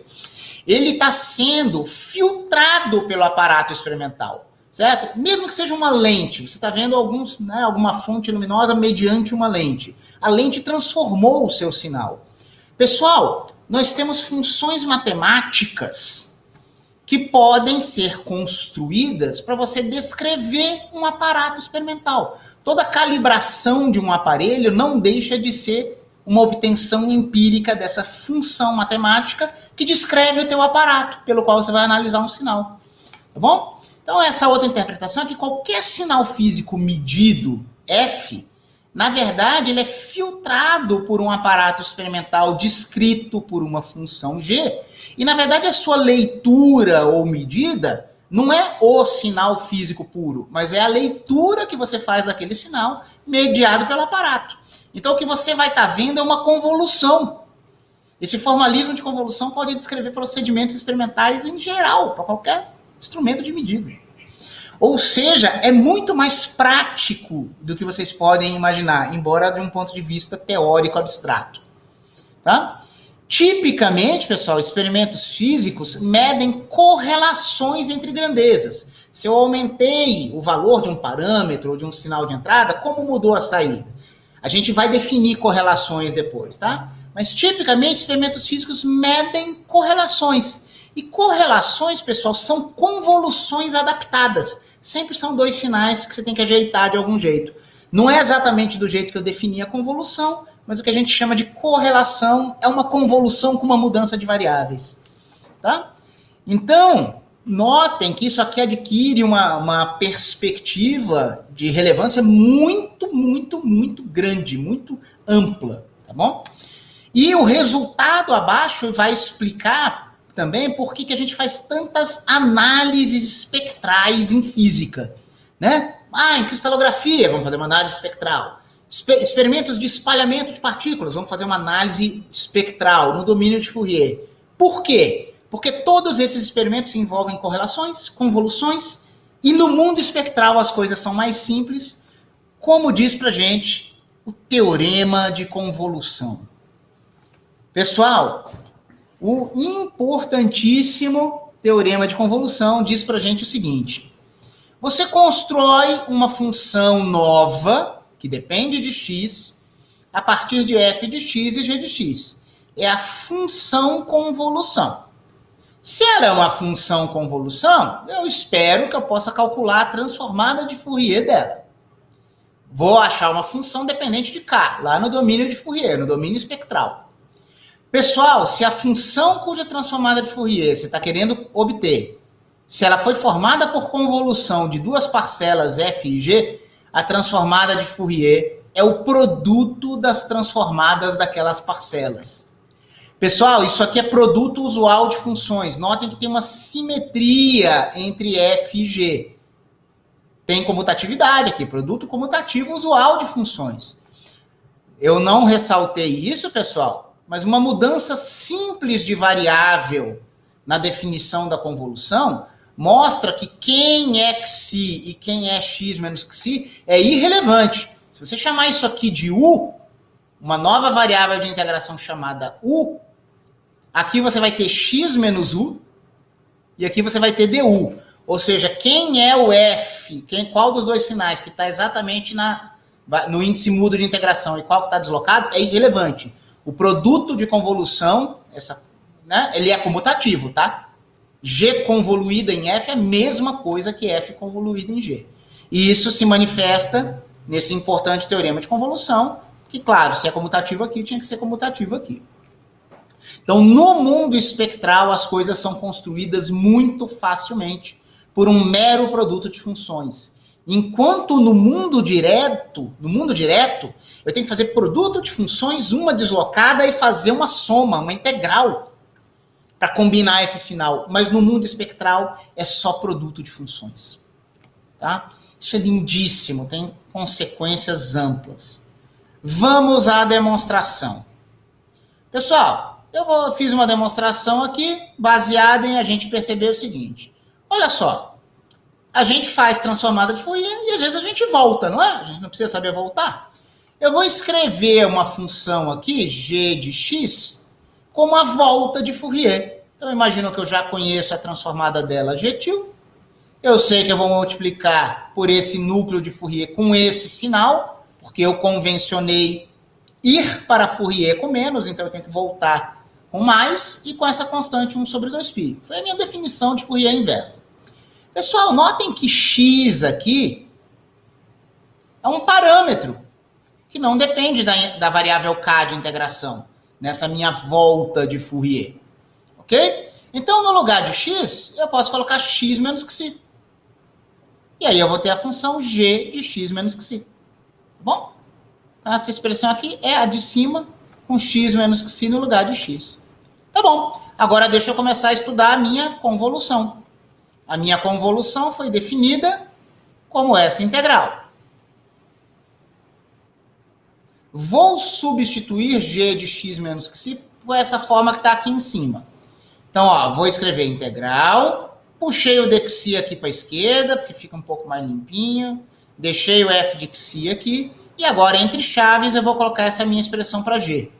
ele está sendo filtrado pelo aparato experimental, certo? Mesmo que seja uma lente, você está vendo alguma fonte luminosa mediante uma lente. A lente transformou o seu sinal. Pessoal, nós temos funções matemáticas que podem ser construídas para você descrever um aparato experimental. Toda calibração de um aparelho não deixa de ser uma obtenção empírica dessa função matemática que descreve o teu aparato, pelo qual você vai analisar um sinal. Tá bom? Então, essa outra interpretação é que qualquer sinal físico medido, F, na verdade, ele é filtrado por um aparato experimental descrito por uma função G, e, na verdade, a sua leitura ou medida não é o sinal físico puro, mas é a leitura que você faz daquele sinal mediado pelo aparato. Então, o que você vai estar vendo é uma convolução. Esse formalismo de convolução pode descrever procedimentos experimentais em geral, para qualquer instrumento de medida. Ou seja, é muito mais prático do que vocês podem imaginar, embora de um ponto de vista teórico abstrato. Tá? Tipicamente, pessoal, experimentos físicos medem correlações entre grandezas. Se eu aumentei o valor de um parâmetro ou de um sinal de entrada, como mudou a saída? A gente vai definir correlações depois, tá? Mas, tipicamente, experimentos físicos medem correlações. E correlações, pessoal, são convoluções adaptadas. Sempre são dois sinais que você tem que ajeitar de algum jeito. Não é exatamente do jeito que eu defini a convolução, mas o que a gente chama de correlação é uma convolução com uma mudança de variáveis. Tá? Então, notem que isso aqui adquire uma perspectiva de relevância muito, muito, muito grande, muito ampla. Tá bom? E o resultado abaixo vai explicar também por que a gente faz tantas análises espectrais em física. Né? Em cristalografia, vamos fazer uma análise espectral. Experimentos de espalhamento de partículas, vamos fazer uma análise espectral no domínio de Fourier. Por quê? Porque todos esses experimentos envolvem correlações, convoluções, e no mundo espectral as coisas são mais simples, como diz pra gente o teorema de convolução. Pessoal, o importantíssimo teorema de convolução diz pra gente o seguinte: você constrói uma função nova, que depende de x, a partir de f de x e g de x. É a função convolução. Se ela é uma função convolução, eu espero que eu possa calcular a transformada de Fourier dela. Vou achar uma função dependente de k, lá no domínio de Fourier, no domínio espectral. Pessoal, se a função cuja transformada de Fourier você está querendo obter, se ela foi formada por convolução de duas parcelas f e g, a transformada de Fourier é o produto das transformadas daquelas parcelas. Pessoal, isso aqui é produto usual de funções. Notem que tem uma simetria entre f e g. Tem comutatividade aqui, produto comutativo usual de funções. Eu não ressaltei isso, pessoal, mas uma mudança simples de variável na definição da convolução mostra que quem é xi e quem é x menos xi é irrelevante. Se você chamar isso aqui de u, uma nova variável de integração chamada u, aqui você vai ter x menos u e aqui você vai ter du. Ou seja, quem é o f, qual dos dois sinais que está exatamente no índice mudo de integração e qual que está deslocado é irrelevante. O produto de convolução, ele é comutativo, tá? G convoluída em F é a mesma coisa que F convoluída em G. E isso se manifesta nesse importante teorema de convolução, que, claro, se é comutativo aqui, tinha que ser comutativo aqui. Então, no mundo espectral, as coisas são construídas muito facilmente por um mero produto de funções. Enquanto no mundo direto, eu tenho que fazer produto de funções, uma deslocada, e fazer uma soma, uma integral, para combinar esse sinal. Mas no mundo espectral é só produto de funções. Tá? Isso é lindíssimo, tem consequências amplas. Vamos à demonstração. Pessoal, eu fiz uma demonstração aqui baseada em a gente perceber o seguinte. Olha só, a gente faz transformada de Fourier e às vezes a gente volta, não é? A gente não precisa saber voltar. Eu vou escrever uma função aqui, g de x, como a volta de Fourier. Então, imagino que eu já conheço a transformada dela, g-til. Eu sei que eu vou multiplicar por esse núcleo de Fourier com esse sinal, porque eu convencionei ir para Fourier com menos, então eu tenho que voltar com mais, e com essa constante 1 sobre 2π. Foi a minha definição de Fourier inversa. Pessoal, notem que x aqui é um parâmetro que não depende da variável k de integração, nessa minha volta de Fourier. Ok? Então, no lugar de x, eu posso colocar x menos xi. E aí eu vou ter a função g de x menos xi. Tá bom? Então, essa expressão aqui é a de cima com x menos xi no lugar de x. Tá bom. Agora deixa eu começar a estudar a minha convolução. A minha convolução foi definida como essa integral. Vou substituir g de x menos xi por essa forma que está aqui em cima. Então, ó, vou escrever integral, puxei o dxi aqui para a esquerda, porque fica um pouco mais limpinho, deixei o f de xi aqui, e agora, entre chaves, eu vou colocar essa minha expressão para g,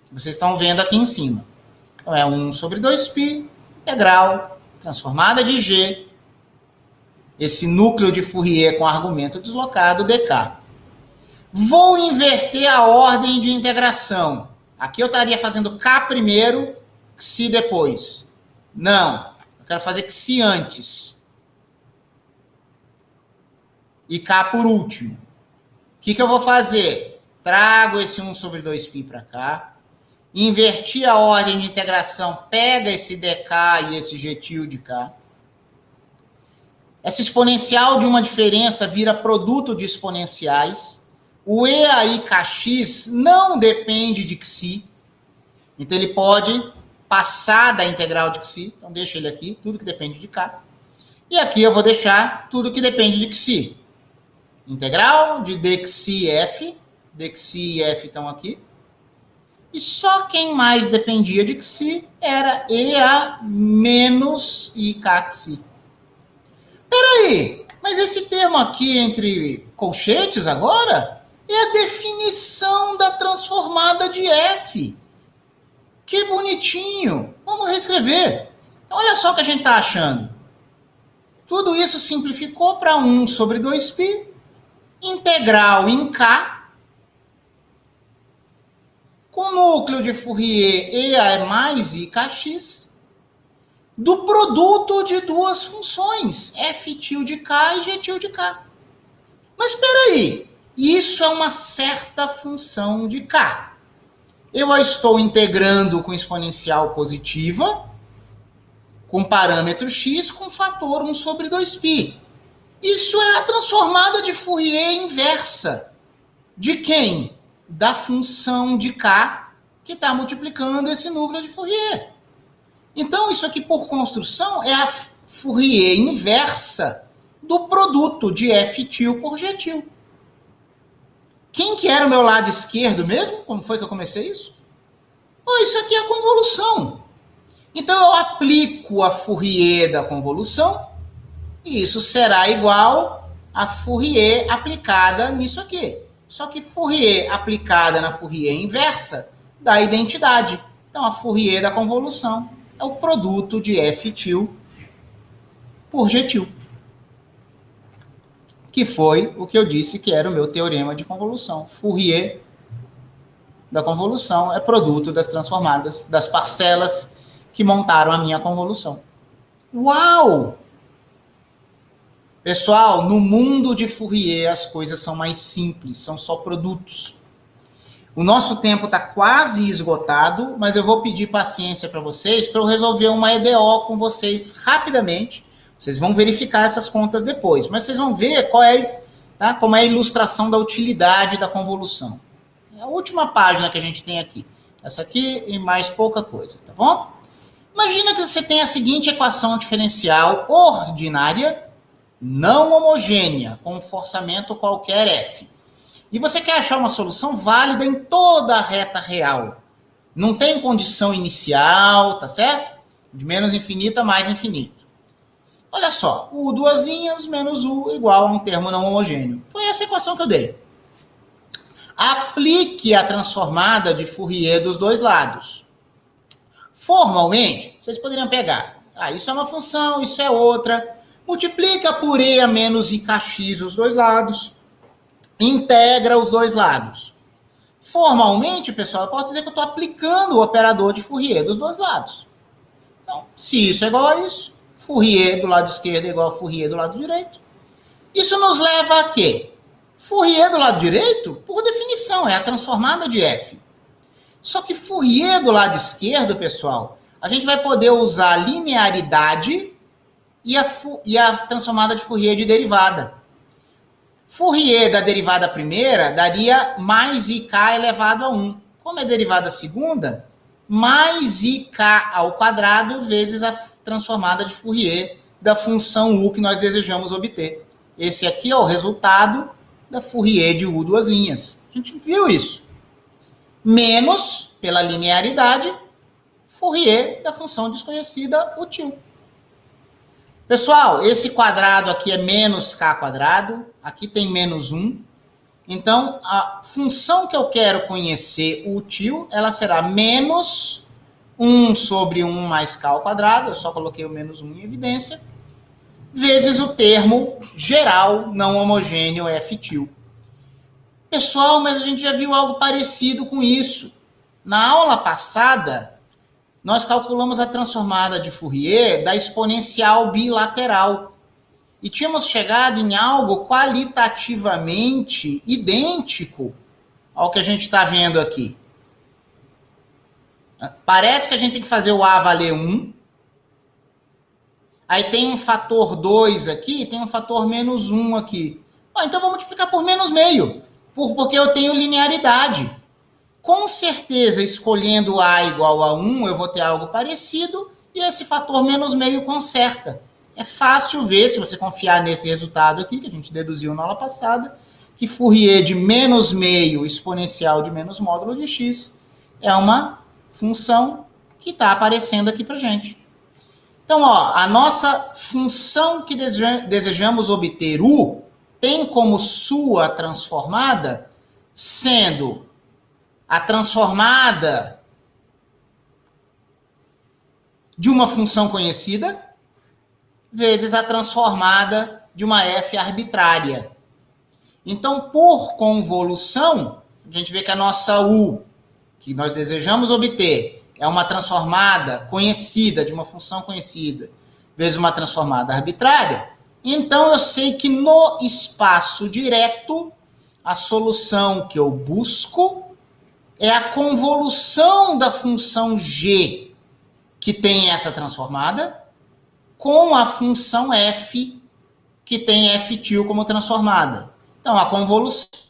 que vocês estão vendo aqui em cima. Então, é 1 sobre 2π, integral, transformada de g, esse núcleo de Fourier com argumento deslocado, dk. Vou inverter a ordem de integração. Aqui eu estaria fazendo k primeiro, xi depois. Não, eu quero fazer xi antes. E k por último. O que eu vou fazer? Trago esse 1 sobre 2π para cá. Inverti a ordem de integração, pega esse dk e esse g-til de k. Essa exponencial de uma diferença vira produto de exponenciais. O e aí kx não depende de xi. Então ele pode passar da integral de xi. Então deixa ele aqui, tudo que depende de k. E aqui eu vou deixar tudo que depende de xi. Integral de dxi f. Dxi e f estão aqui. E só quem mais dependia de xi era EA menos IKXi. Peraí, mas esse termo aqui entre colchetes agora é a definição da transformada de f. Que bonitinho. Vamos reescrever. Então, olha só o que a gente está achando. Tudo isso simplificou para 1 sobre 2π, integral em k, com núcleo de Fourier EA mais IKX, do produto de duas funções, f-til de k e g-til de k. Mas espera aí, isso é uma certa função de k. Eu a estou integrando com exponencial positiva, com parâmetro x, com fator 1 sobre 2π. Isso é a transformada de Fourier inversa. De quem? Da função de k, que está multiplicando esse núcleo de Fourier. Então, isso aqui, por construção, é a Fourier inversa do produto de f-til por g-til. Quem que era o meu lado esquerdo mesmo? Como foi que eu comecei isso? Oh, isso aqui é a convolução. Então, eu aplico a Fourier da convolução, e isso será igual a Fourier aplicada nisso aqui. Só que Fourier aplicada na Fourier inversa dá identidade. Então, a Fourier da convolução é o produto de f-til por g-til. Que foi o que eu disse que era o meu teorema de convolução. Fourier da convolução é produto das transformadas, das parcelas que montaram a minha convolução. Uau! Pessoal, no mundo de Fourier as coisas são mais simples, são só produtos. O nosso tempo está quase esgotado, mas eu vou pedir paciência para vocês para eu resolver uma EDO com vocês rapidamente. Vocês vão verificar essas contas depois, mas vocês vão ver tá, como é a ilustração da utilidade da convolução. É a última página que a gente tem aqui. Essa aqui e mais pouca coisa, tá bom? Imagina que você tem a seguinte equação diferencial ordinária, não homogênea, com um forçamento qualquer F. E você quer achar uma solução válida em toda a reta real. Não tem condição inicial, tá certo? De menos infinito a mais infinito. Olha só, U duas linhas menos U igual a um termo não homogêneo. Foi essa equação que eu dei. Aplique a transformada de Fourier dos dois lados. Formalmente, vocês poderiam pegar. Isso é uma função, isso é outra. Multiplica por E a menos IKX os dois lados. Integra os dois lados. Formalmente, pessoal, eu posso dizer que eu estou aplicando o operador de Fourier dos dois lados. Então, se isso é igual a isso, Fourier do lado esquerdo é igual a Fourier do lado direito. Isso nos leva a quê? Fourier do lado direito, por definição, é a transformada de F. Só que Fourier do lado esquerdo, pessoal, a gente vai poder usar a linearidade e a transformada de Fourier de derivada. Fourier da derivada primeira daria mais IK elevado a 1. Como é derivada segunda, mais IK ao quadrado vezes a transformada de Fourier da função U que nós desejamos obter. Esse aqui é o resultado da Fourier de U duas linhas. A gente viu isso. Menos, pela linearidade, Fourier da função desconhecida útil. Pessoal, esse quadrado aqui é menos k quadrado, aqui tem menos 1. Então, a função que eu quero conhecer útil, ela será menos 1 sobre 1 mais k ao quadrado, eu só coloquei o menos 1 em evidência, vezes o termo geral não homogêneo f til. Pessoal, mas a gente já viu algo parecido com isso. Na aula passada, nós calculamos a transformada de Fourier da exponencial bilateral. E tínhamos chegado em algo qualitativamente idêntico ao que a gente está vendo aqui. Parece que a gente tem que fazer o A valer 1. Aí tem um fator 2 aqui, tem um fator menos 1 aqui. Então vou multiplicar por menos meio, porque eu tenho linearidade. Com certeza, escolhendo A igual a 1, eu vou ter algo parecido, e esse fator menos meio conserta. É fácil ver, se você confiar nesse resultado aqui, que a gente deduziu na aula passada, que Fourier de menos meio exponencial de menos módulo de x é uma função que está aparecendo aqui para gente. Então, a nossa função que desejamos obter U tem como sua transformada sendo a transformada de uma função conhecida vezes a transformada de uma f arbitrária. Então, por convolução, a gente vê que a nossa U, que nós desejamos obter, é uma transformada conhecida, de uma função conhecida, vezes uma transformada arbitrária. Então, eu sei que no espaço direto, a solução que eu busco é a convolução da função g, que tem essa transformada, com a função f, que tem f til como transformada. Então, a convolução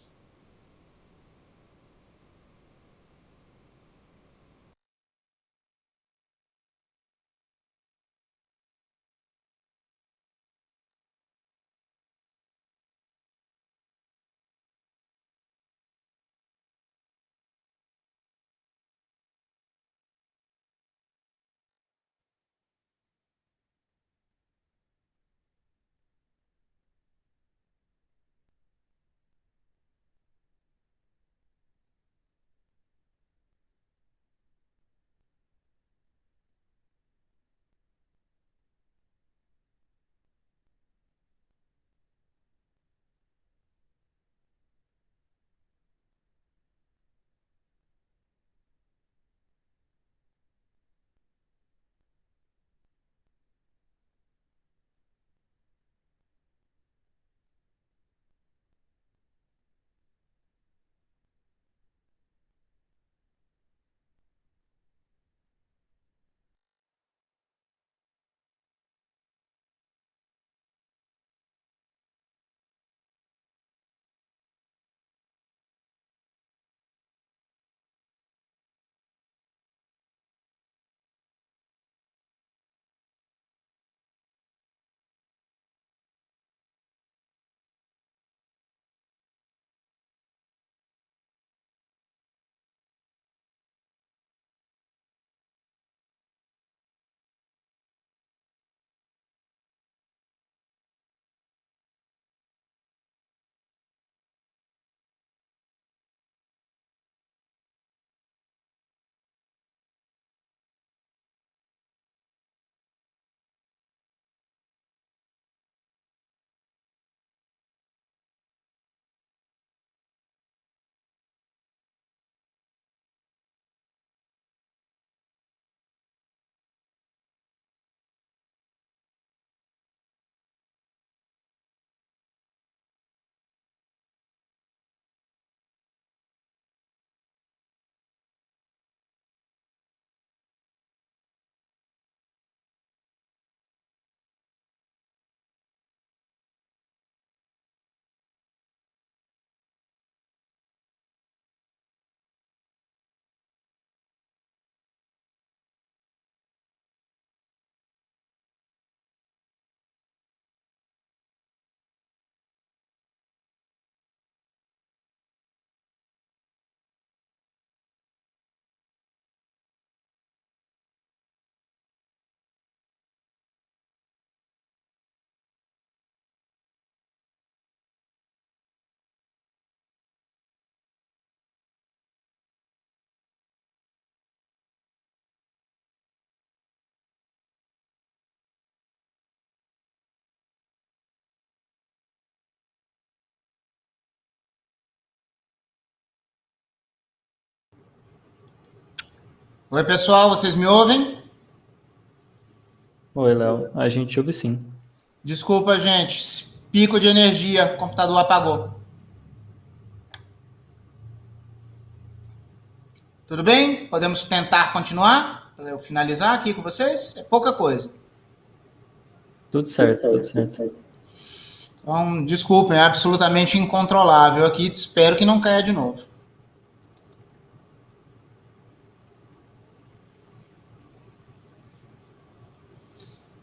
Oi, pessoal, vocês me ouvem? Oi, Léo. A gente ouve sim. Desculpa, gente. Pico de energia, o computador apagou. Tudo bem? Podemos tentar continuar? Para eu finalizar aqui com vocês? É pouca coisa. Tudo certo, tudo certo. Então, desculpem, é absolutamente incontrolável aqui. Espero que não caia de novo.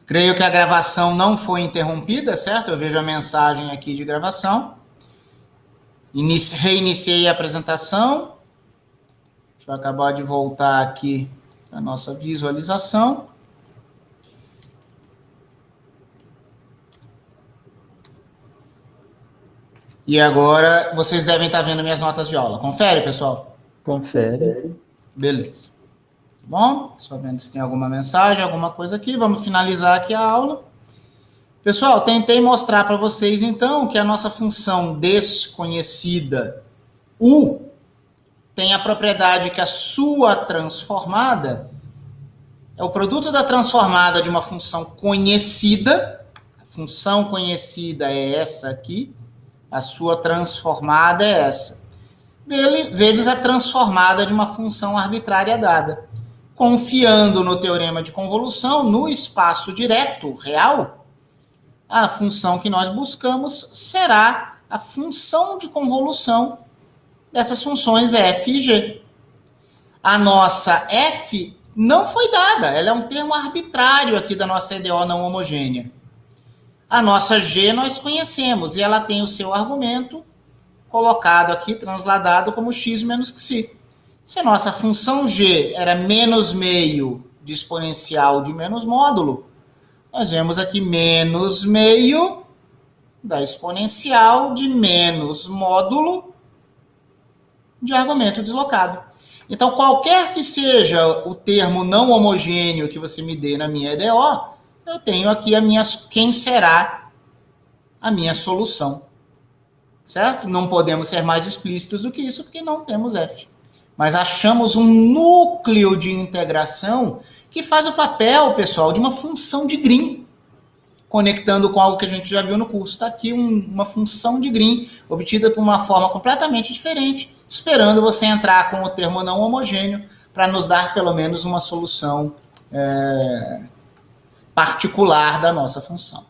Creio que a gravação não foi interrompida, certo? Eu vejo a mensagem aqui de gravação. Reiniciei a apresentação. Deixa eu acabar de voltar aqui para a nossa visualização. E agora vocês devem estar vendo minhas notas de aula. Confere, pessoal? Confere. Beleza. Tá bom? Só vendo se tem alguma mensagem, alguma coisa aqui. Vamos finalizar aqui a aula. Pessoal, tentei mostrar para vocês, então, que a nossa função desconhecida, U, tem a propriedade que a sua transformada é o produto da transformada de uma função conhecida. A função conhecida é essa aqui. A sua transformada é essa. Vezes a transformada de uma função arbitrária dada. Confiando no teorema de convolução, no espaço direto, real, a função que nós buscamos será a função de convolução dessas funções f e g. A nossa f não foi dada, ela é um termo arbitrário aqui da nossa EDO não homogênea. A nossa g nós conhecemos e ela tem o seu argumento colocado aqui, transladado como x menos xi. Se a nossa função g era menos meio de exponencial de menos módulo, nós vemos aqui menos meio da exponencial de menos módulo de argumento deslocado. Então, qualquer que seja o termo não homogêneo que você me dê na minha EDO, eu tenho aqui quem será a minha solução. Certo? Não podemos ser mais explícitos do que isso, porque não temos f. Mas achamos um núcleo de integração que faz o papel, pessoal, de uma função de Green, conectando com algo que a gente já viu no curso. Está aqui uma função de Green, obtida por uma forma completamente diferente, esperando você entrar com o termo não homogêneo para nos dar pelo menos uma solução particular da nossa função.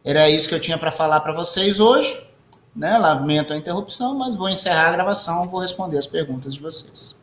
Era isso que eu tinha para falar para vocês hoje. Lamento a interrupção, mas vou encerrar a gravação, vou responder as perguntas de vocês.